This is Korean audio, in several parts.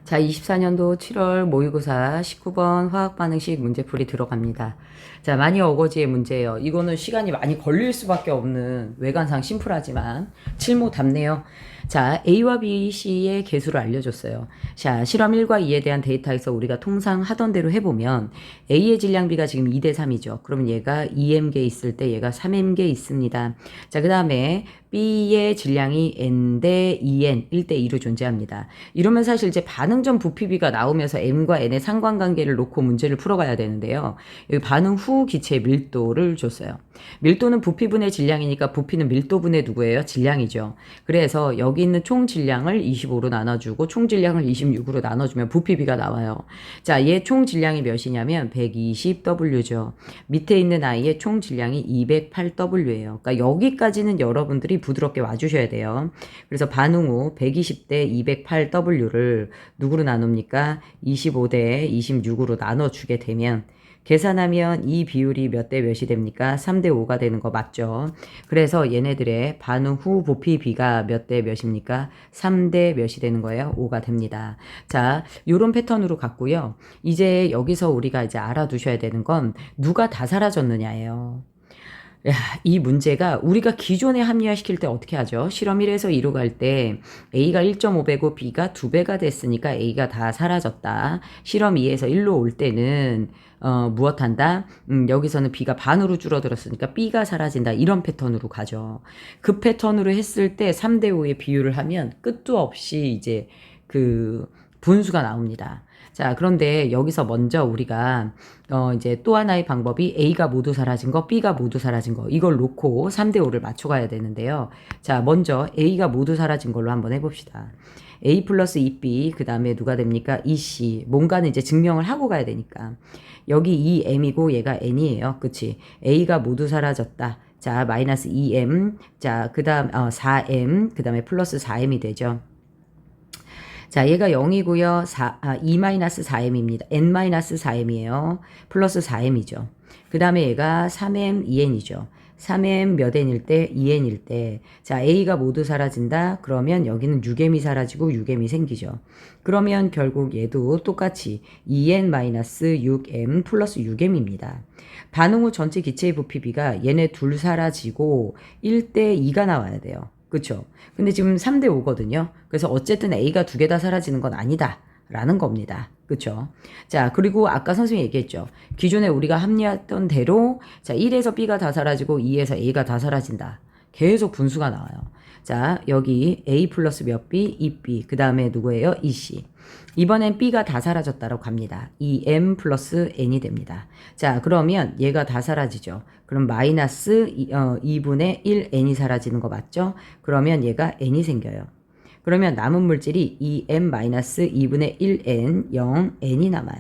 자, 24년도 7월 모의고사 19번 화학반응식 문제풀이 들어갑니다. 자, 많이 어거지의 문제예요. 이거는 시간이 많이 걸릴 수밖에 없는 외관상 심플하지만 칠모 답네요. 자, A와 B, C의 개수를 알려줬어요. 자, 실험 1과 2에 대한 데이터에서 우리가 통상 하던 대로 해보면 A의 질량비가 지금 2대 3이죠. 그러면 얘가 2m개 있을 때 얘가 3m개 있습니다. 자, 그 다음에 B의 질량이 n 대 2n 1대 2로 존재합니다. 이러면 사실 이제 반응 전 부피비가 나오면서 m과 n의 상관관계를 놓고 문제를 풀어가야 되는데요. 여기 반응 후 기체의 밀도를 줬어요. 밀도는 부피분의 질량이니까 부피는 밀도분의 누구예요? 질량이죠. 그래서 여기 있는 총 질량을 25로 나눠주고 총 질량을 26으로 나눠주면 부피비가 나와요. 자, 얘 총 질량이 몇이냐면 120W죠. 밑에 있는 아이의 총 질량이 208W예요. 그러니까 여기까지는 여러분들이 부드럽게 와주셔야 돼요. 그래서 반응 후 120대 208W를 누구로 나눕니까? 25대 26으로 나눠주게 되면 계산하면 이 비율이 몇 대 몇이 됩니까? 3대 5가 되는 거 맞죠? 그래서 얘네들의 반응 후 부피비가 몇 대 몇입니까? 3대 몇이 되는 거예요? 5가 됩니다. 자, 요런 패턴으로 갔고요. 이제 여기서 우리가 이제 알아두셔야 되는 건 누가 다 사라졌느냐예요. 야, 이 문제가 우리가 기존에 합리화시킬 때 어떻게 하죠? 실험 1에서 2로 갈 때 A가 1.5배고 B가 2배가 됐으니까 A가 다 사라졌다. 실험 2에서 1로 올 때는 무엇한다? 여기서는 B가 반으로 줄어들었으니까 B가 사라진다. 이런 패턴으로 가죠. 그 패턴으로 했을 때 3대 5의 비율을 하면 끝도 없이 이제 그 분수가 나옵니다. 자, 그런데 여기서 먼저 우리가 이제 또 하나의 방법이 A가 모두 사라진 거, B가 모두 사라진 거 이걸 놓고 3대 5를 맞춰가야 되는데요. 자, 먼저 A가 모두 사라진 걸로 한번 해봅시다. A 플러스 2B 그 다음에 누가 됩니까? 2C 뭔가는 이제 증명을 하고 가야 되니까 여기 2M이고 얘가 N이에요. 그치? A가 모두 사라졌다. 자, 마이너스 2M 자, 그 다음 4M 그 다음에 플러스 4M이 되죠. 자, 얘가 0이고요. 2-4m입니다. n-4m이에요. 플러스 4m이죠. 그 다음에 얘가 3m 2n이죠. 3m 몇 n일 때? 2n일 때. 자, A가 모두 사라진다. 그러면 여기는 6m이 사라지고 6m이 생기죠. 그러면 결국 얘도 똑같이 2n-6m 플러스 6m입니다. 반응 후 전체 기체의 부피비가 얘네 둘 사라지고 1대 2가 나와야 돼요. 그쵸? 근데 지금 3대 5거든요. 그래서 어쨌든 A가 두 개 다 사라지는 건 아니다. 라는 겁니다. 그쵸? 자, 그리고 아까 선생님이 얘기했죠. 기존에 우리가 합리했던 대로, 자, 1에서 B가 다 사라지고 2에서 A가 다 사라진다. 계속 분수가 나와요. 자, 여기 A 플러스 몇 B, 2B. 그 다음에 누구예요? 2C. 이번엔 B가 다 사라졌다고 갑니다. 2M 플러스 N이 됩니다. 자, 그러면 얘가 다 사라지죠. 그럼 마이너스 2분의 1N이 사라지는 거 맞죠? 그러면 얘가 N이 생겨요. 그러면 남은 물질이 2M-2분의 1N, 0N이 남아요.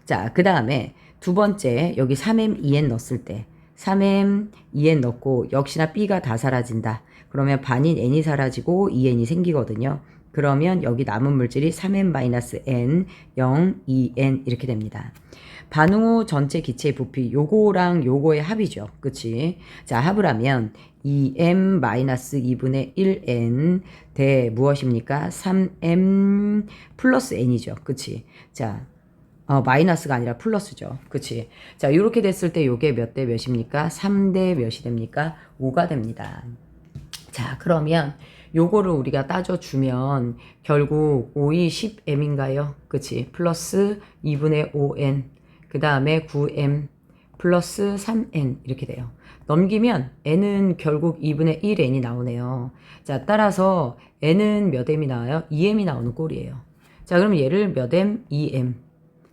자, 그 다음에 두 번째 여기 3M, 2N 넣었을 때 3M, 2N 넣고 역시나 B가 다 사라진다. 그러면 반인 N이 사라지고 2N이 생기거든요. 그러면 여기 남은 물질이 3m-n, 0, 2n 이렇게 됩니다. 반응 후 전체 기체의 부피 요거랑 요거의 합이죠. 그치? 자, 합을 하면 2m-2분의 1n 대 무엇입니까? 3m 플러스 n이죠. 그치? 자, 마이너스가 아니라 플러스죠. 그치? 자, 이렇게 됐을 때 요게 몇 대 몇입니까? 3대 몇이 됩니까? 5가 됩니다. 자, 그러면 요거를 우리가 따져주면 결국 5이 10m인가요? 그치? 플러스 2분의 5n 그 다음에 9m 플러스 3n 이렇게 돼요. 넘기면 n은 결국 2분의 1n이 나오네요. 자, 따라서 n은 몇 m이 나와요? 2m이 나오는 꼴이에요. 자, 그럼 얘를 몇 m? 2m.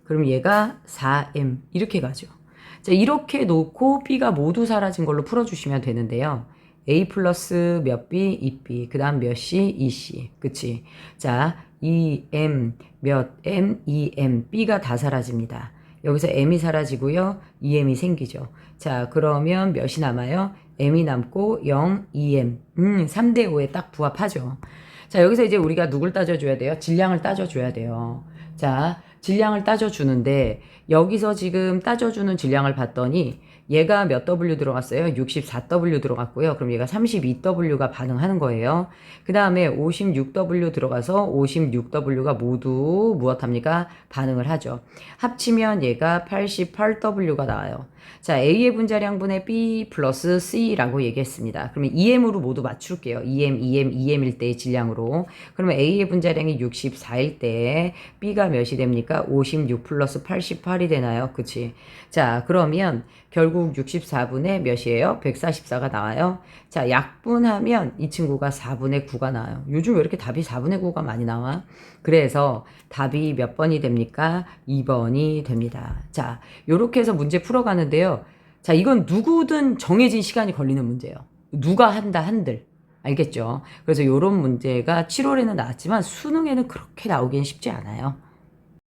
그럼 얘가 4m 이렇게 가죠. 자, 이렇게 놓고 b가 모두 사라진 걸로 풀어주시면 되는데요. A 플러스 몇 B, 2B, 그 다음 몇 C, 2C. 그치? 자, 2M, 몇 M, 2M, B가 다 사라집니다. 여기서 M이 사라지고요. 2M이 생기죠. 자, 그러면 몇이 남아요? M이 남고 0, 2M. 3대 5에 딱 부합하죠. 자, 여기서 이제 우리가 누굴 따져줘야 돼요? 질량을 따져줘야 돼요. 자, 질량을 따져주는데 여기서 지금 따져주는 질량을 봤더니 얘가 몇 W 들어갔어요? 64W 들어갔고요. 그럼 얘가 32W가 반응하는 거예요. 그 다음에 56W 들어가서 56W가 모두 무엇합니까? 반응을 하죠. 합치면 얘가 88W가 나와요. 자, A의 분자량분의 B 플러스 C라고 얘기했습니다. 그러면 EM으로 모두 맞출게요. EM일 때의 질량으로. 그러면 A의 분자량이 64일 때 B가 몇이 됩니까? 56 플러스 88이 되나요? 그치? 자, 그러면 결국 64분의 몇이에요? 144가 나와요. 자, 약분하면 이 친구가 4분의 9가 나와요. 요즘 왜 이렇게 답이 4분의 9가 많이 나와? 그래서 답이 몇 번이 됩니까? 2번이 됩니다. 자, 요렇게 해서 문제 풀어가는데요. 자, 이건 누구든 정해진 시간이 걸리는 문제예요. 누가 한다 한들. 알겠죠? 그래서 요런 문제가 7월에는 나왔지만 수능에는 그렇게 나오긴 쉽지 않아요.